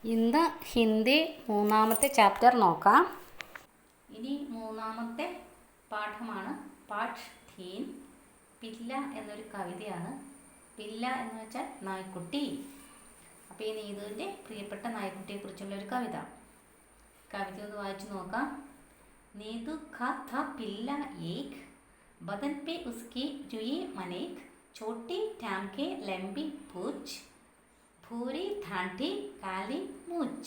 ഇന്ന് ഹിന്ദി മൂന്നാമത്തെ ചാപ്റ്റർ നോക്കാം. ഇനി മൂന്നാമത്തെ പാഠമാണ് പാഠ് തീൻ. പില്ല എന്നൊരു കവിതയാണ്. പില്ല എന്ന് വെച്ചാൽ നായ്ക്കുട്ടി. അപ്പോൾ ഈ നീതുവിൻ്റെ പ്രിയപ്പെട്ട നായ്ക്കുട്ടിയെക്കുറിച്ചുള്ള ഒരു കവിത ഒന്ന് വായിച്ചു നോക്കാം. നീതു ഖാ ഥാ പില്ല ഏക്, ബദൻ പേ ഉസ്കി രുയി അനേക്, छोटी टांग के लंबी पूंछ, भूरी ठाठी काली मूंछ,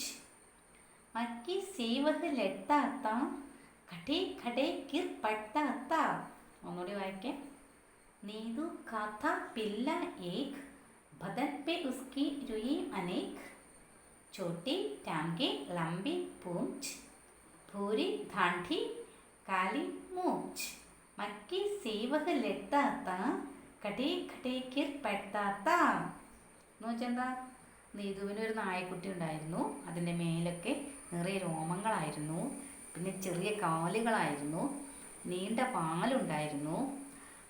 मक्की सेवह लड़ता था, खड़े खड़े गिर पड़ता था. ഒന്നുകൂടി വായിക്കാം. नीदू खाता पिल्ला एक, बदन पे उसकी रुई अनेक, छोटी टांगे लंबी पूंछ, भूरी ठाठी काली मूंछ, मक्की सेवह लड़ता था, കടേ കടേക്കിർ പെട്ടാത്ത എന്ന് വെച്ചാൽ എന്താ? നീതുവിനൊരു നായക്കുട്ടി ഉണ്ടായിരുന്നു. അതിൻ്റെ മേലൊക്കെ നിറയെ രോമങ്ങളായിരുന്നു. പിന്നെ ചെറിയ കാലുകളായിരുന്നു. നീണ്ട പാലുണ്ടായിരുന്നു.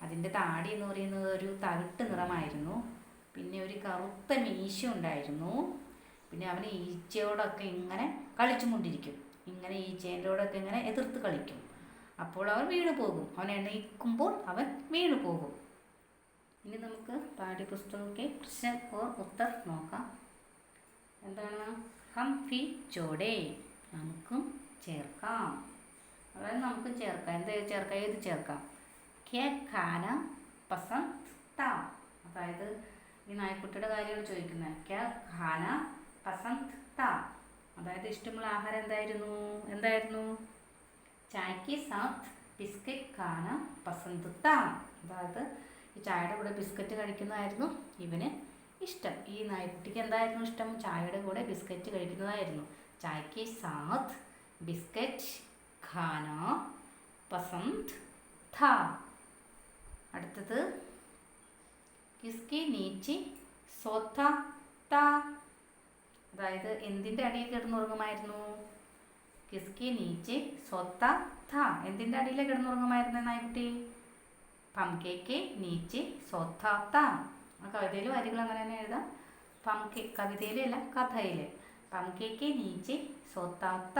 അതിൻ്റെ താടി എന്ന് പറയുന്നത് ഒരു തവിട്ട് നിറമായിരുന്നു. പിന്നെ ഒരു കറുത്ത മീശ ഉണ്ടായിരുന്നു. പിന്നെ അവന് ഈച്ചയോടൊക്കെ ഇങ്ങനെ കളിച്ചുകൊണ്ടിരിക്കും. ഇങ്ങനെ ഈച്ചേൻ്റെയോടൊക്കെ ഇങ്ങനെ എതിർത്ത് കളിക്കും. അപ്പോൾ അവൻ വീണു പോകും. അവൻ എണീക്കുമ്പോൾ അവൻ വീണു പോകും. ഇനി നമുക്ക് പാഠ്യപുസ്തകമൊക്കെ പ്രശ്നം ഓർ ഉത്തർ നോക്കാം. എന്താണ്? ഹം ഫി ജോഡേ, നമുക്കും ചേർക്കാം. അതായത് നമുക്കും ചേർക്കാം. എന്ത് ചേർക്കാം? ഏത് ചേർക്കാം? ക്യാ ഖാന പസന്ദ് താ. അതായത് ഈ നായ്ക്കുട്ടിയുടെ കാര്യമാണ് ചോദിക്കുന്നത്. ക്യാ ഖാന പസന്ദ് താ, അതായത് ഇഷ്ടമുള്ള ആഹാരം എന്തായിരുന്നു? ചായക്ക് സാത്ത് ബിസ്ക്കറ്റ് ഖാന പസന്ദ് താ. അതായത് ഈ ചായയുടെ കൂടെ ബിസ്ക്കറ്റ് കഴിക്കുന്നതായിരുന്നു ഇവന് ഇഷ്ടം. ഈ നായ്ക്കുട്ടിക്ക് എന്തായിരുന്നു ഇഷ്ടം? ചായയുടെ കൂടെ ബിസ്ക്കറ്റ് കഴിക്കുന്നതായിരുന്നു. ചായക്ക് സാത്ത് ബിസ്ക്കറ്റ് ഖാന പസന്ദ് ഥാ. അടുത്തത് കിസ്കി നീച്ചി സോത്താ താ. അതായത് എന്തിൻ്റെ അടിയിൽ കിടന്നുറങ്ങുമായിരുന്നു? കിസ്കി നീച്ചി സോത്താ താ. എന്തിൻ്റെ അടിയിൽ കിടന്നുറങ്ങുമായിരുന്നു നായ്ക്കുട്ടി? പംകേക്ക് നീച്ചെ സോത്താത്ത. ആ കവിതയിൽ വരികൾ അങ്ങനെ തന്നെ എഴുതാം. കവിതയിലല്ല, കഥയിൽ. പംകേക്ക് നീച്ചെ സോത്താത്ത.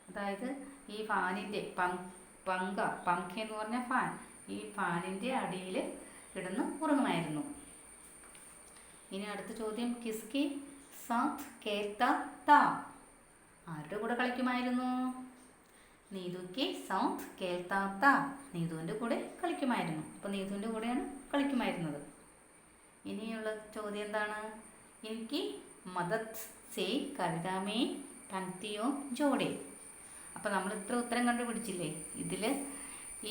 അതായത് ഈ ഫാനിൻ്റെ പങ്ക എന്ന് പറഞ്ഞ ഫാൻ, ഈ ഫാനിൻ്റെ അടിയിൽ കിടന്ന് ഉറങ്ങുമായിരുന്നു. ഇനി അടുത്ത ചോദ്യം, കിസ്കി സാത്ത് കേൾത്താത്ത. ആരുടെ കൂടെ കളിക്കുമായിരുന്നു? നീതുക്ക് സൗത്ത് കേൾത്താത്ത. നീതുവിൻ്റെ കൂടെ കളിക്കുമായിരുന്നു. അപ്പോൾ നീതുവിൻ്റെ കൂടെയാണ് കളിക്കുമായിരുന്നത്. ഇനിയുള്ള ചോദ്യം എന്താണ്? എനിക്ക് മദത് സേ കവിതാമേ പങ്ക്തിയോ ജോഡേ. അപ്പോൾ നമ്മൾ ഇത്ര ഉത്തരം കണ്ടുപിടിച്ചില്ലേ? ഇതിൽ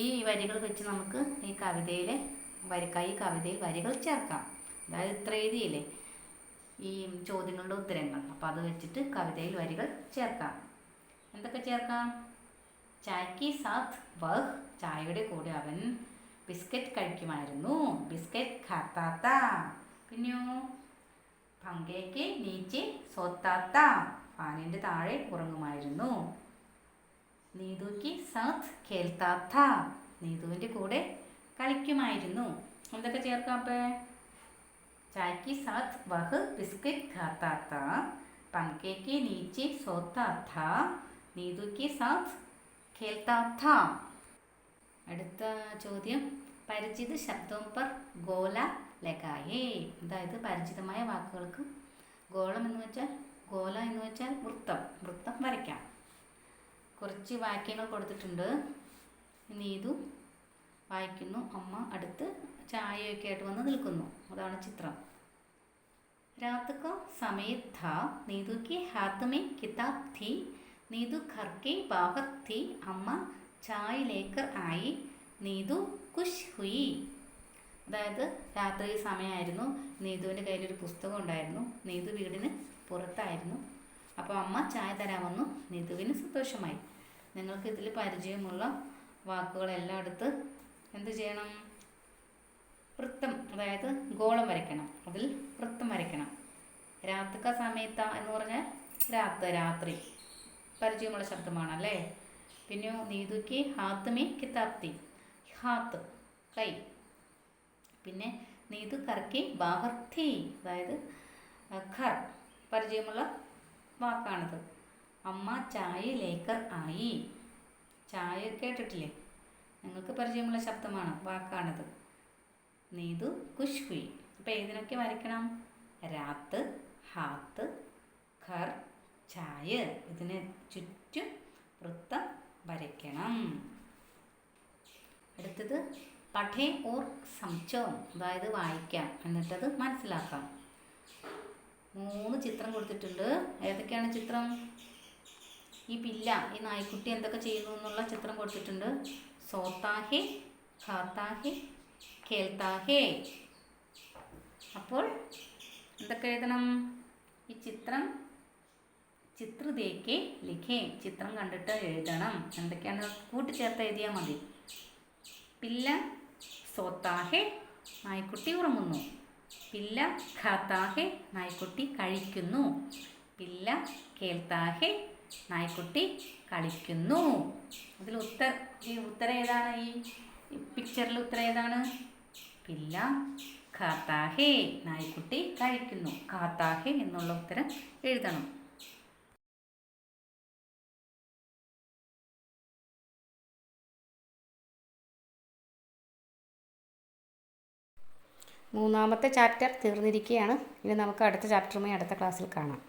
ഈ വരികൾ വെച്ച് നമുക്ക് ഈ കവിതയിൽ വരികൾ ചേർക്കാം. അതായത് ഇത്ര എഴുതിയില്ലേ ഈ ചോദ്യങ്ങളുടെ ഉത്തരങ്ങൾ. അപ്പോൾ അത് വെച്ചിട്ട് കവിതയിൽ വരികൾ ചേർക്കാം. എന്തൊക്കെ ചേർക്കാം? ചായക്ക് സാത്ത് വഹ്, ചായയുടെ കൂടെ അവൻ ബിസ്ക്കറ്റ് കഴിക്കുമായിരുന്നു. ബിസ്ക്കറ്റ് ഖാത്താത്ത. പിന്നെയോ പങ്കേക്ക് നീച്ചെ സോത്താത്ത, ഫാനിൻ്റെ താഴെ ഉറങ്ങുമായിരുന്നു. നീതുക്ക് സാത്ത് കേൾത്താത്ത, നീതുവിൻ്റെ കൂടെ കളിക്കുമായിരുന്നു. എന്തൊക്കെ ചേർക്കാം? അപ്പോൾ ചായക്ക് സാത്ത് വഹ് ബിസ്ക്കറ്റ് ഖാത്താത്ത, പങ്കേക്ക് നീച്ചെ സോത്താത്ത, നീതുക്ക് സാത്ത് खेलता था. അടുത്ത ചോദ്യം, പരിചിത ശബ്ദം പർ ഗോല ലഗായേ. അതായത് പരിചിതമായ വാക്കുകൾക്ക് ഗോള എന്ന് വെച്ചാൽ വൃത്തം വരയ്ക്കാം. കുറച്ച് വാക്യങ്ങൾ കൊടുത്തിട്ടുണ്ട്. നീതു വായിക്കുന്നു, അമ്മ അടുത്ത് ചായയൊക്കെ ആയിട്ട് വന്ന് നിൽക്കുന്നു. അതാണ് ചിത്രം. രാത് കാ സമയത് ഥാ, നീതു കി ഹാത്ത് മേ കിതാബ് थी, नीदू घर के बाहर थी, अम्मा चाय लेकर आई, നീതു ഖുഷ് ഹുയി. അതായത് രാത്രി സമയമായിരുന്നു. നീതുവിൻ്റെ കയ്യിലൊരു പുസ്തകം ഉണ്ടായിരുന്നു. നീതു വീടിന് പുറത്തായിരുന്നു. അപ്പോൾ അമ്മ ചായ തരാൻ വന്നു. നീതുവിന് സന്തോഷമായി. നിങ്ങൾക്ക് ഇതിൽ പരിചയമുള്ള വാക്കുകളെല്ലാം എടുത്ത് എന്ത് ചെയ്യണം? വൃത്തം, അതായത് ഗോളം വരയ്ക്കണം. അതിൽ വൃത്തം വരയ്ക്കണം. രാത്രിക സമയത്ത എന്ന് പറഞ്ഞാൽ രാത്രി പരിചയമുള്ള ശബ്ദമാണല്ലേ. പിന്നെ നീതുക്ക് ഹാത്ത് മേ കിതാബ് തി, ഹാത്ത് കൈ. പിന്നെ നീതു കർക്കെ ബാഹർ തി, അതായത് ഖർ പരിചയമുള്ള വാക്കാണിത്. അമ്മ ചായ ലേക്കർ ആയി. ചായ കേട്ടിട്ടില്ലേ? നിങ്ങൾക്ക് പരിചയമുള്ള ശബ്ദമാണ്, വാക്കാണിത്. നീതു ഖുഷ് ഹുയി. അപ്പോൾ ഏതിനൊക്കെ വരയ്ക്കണം? രാത്ത്, ഹാത്ത്, ഘർ, ചായ. ഇതിന് ചുറ്റും വൃത്തം വരയ്ക്കണം. അടുത്തത് പഠേ ഓർ സംചോ, അതായത് വായിക്കാം എന്നിട്ടത് മനസ്സിലാക്കാം. 3 ചിത്രം കൊടുത്തിട്ടുണ്ട്. ഏതൊക്കെയാണ് ചിത്രം? ഈ പില്ല, ഈ നായ്ക്കുട്ടി എന്തൊക്കെ ചെയ്യുന്നു എന്നുള്ള ചിത്രം കൊടുത്തിട്ടുണ്ട്. സോത്താഹേ, ഖാത്താഹേ, ഖേൽത്താഹേ. അപ്പോൾ എന്തൊക്കെ എഴുതണം? ഈ ചിത്ര ദേഖേ ലിഖേ, ചിത്രം കണ്ടിട്ട് എഴുതണം. എന്തൊക്കെയാണ് കൂട്ടിച്ചേർത്ത് എഴുതിയാൽ മതി. പില്ല സോത്താഹേ, നായ്ക്കുട്ടി ഉറങ്ങുന്നു. പില്ല ഖാത്താഹേ, നായ്ക്കുട്ടി കഴിക്കുന്നു. പില്ല കേൾത്താഹേ, നായ്ക്കുട്ടി കളിക്കുന്നു. അതിൽ ഉത്തരം ഏതാണ്? ഈ പിക്ചറിൽ ഉത്തരം ഏതാണ്? പില്ല ഖാത്താഹേ, നായ്ക്കുട്ടി കഴിക്കുന്നു. ഖാത്താഹേ എന്നുള്ള ഉത്തരം എഴുതണം. മൂന്നാമത്തെ ചാപ്റ്റർ തീർന്നിരിക്കുകയാണ്. ഇനി നമുക്ക് അടുത്ത ചാപ്റ്ററുമായി അടുത്ത ക്ലാസ്സിൽ കാണാം.